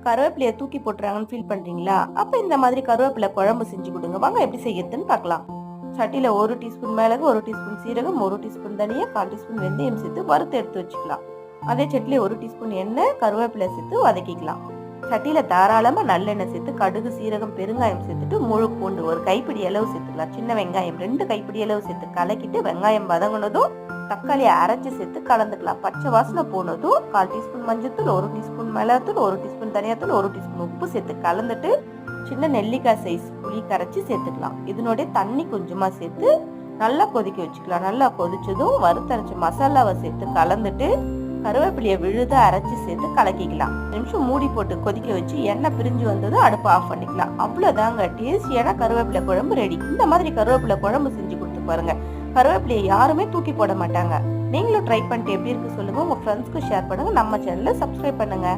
கருவேப்பிலையை தூக்கி போட்டுறாங்கன்னு ஃபீல் பண்றீங்களா? அப்ப இந்த மாதிரி கருவேப்பிலை குழம்பு செஞ்சு கொடுங்க. வாங்க எப்படி செய்யறதுன்னு பார்க்கலாம். சட்டியில 1 டீஸ்பூன் மிளகு, 1 டீஸ்பூன் சீரகம், 1 டீஸ்பூன் தனியா, 1/4 டீஸ்பூன் வெந்தயம் சேர்த்து வறுத்து எடுத்து வச்சுக்கலாம். அதே சட்டியில 1 டீஸ்பூன் எண்ணெய், கருவேப்பிலை சேர்த்து வதக்கிக்கலாம். சட்டியில தாராளமா நல்லெண்ணெய் சேர்த்து கடுகு, சீரகம், பெருங்காயம் சேர்த்துட்டு முழு பூண்டு 1 கைப்பிடி அளவு சேர்த்துக்கலாம். சின்ன வெங்காயம் 2 கைப்பிடி அளவு சேர்த்து கலக்கிட்டு வெங்காயம் வதங்கினதும் தக்காளியை அரைச்சி சேர்த்து கலந்துக்கலாம். பச்சை வாசனை போனதும் 1/4 டீஸ்பூன் மஞ்சள்தூள், 1 டீஸ்பூன் மிளகாத்தூள், 1 டீஸ்பூன் தனியாத்தூள், 1 டீஸ்பூன் உப்பு சேர்த்து கலந்துட்டு சின்ன நெல்லிக்காய் சைஸ் புளி கரைச்சி சேர்த்துக்கலாம். இதனுடைய தண்ணி கொஞ்சமா சேர்த்து நல்லா கொதிக்க வச்சுக்கலாம். நல்லா கொதிச்சதும் வறுத்தரைச்ச மசாலாவை சேர்த்து கலந்துட்டு கருவேப்பிலையை விழுத அரைச்சி சேர்த்து கலக்கிக்கலாம். 2 நிமிஷம் மூடி போட்டு கொதிக்க வச்சு எண்ணெய் பிரிஞ்சு வந்ததும் அடுப்பு ஆஃப் பண்ணிக்கலாம். அவ்வளவுதாங்க, டேஸ்டியான கருவேப்பிலை குழம்பு ரெடி. இந்த மாதிரி கருவேப்பிலை குழம்பு செஞ்சு கொடுத்து பாருங்க. கருவேப்பிலையை யாருமே தூக்கி போட மாட்டாங்க. நீங்களும் ட்ரை பண்ணிட்டு எப்படி இருக்கு சொல்லுங்க. உங்க ஃப்ரெண்ட்ஸ்க்கு ஷேர் பண்ணுங்க. நம்ம சேனலை சப்ஸ்கிரைப் பண்ணுங்க.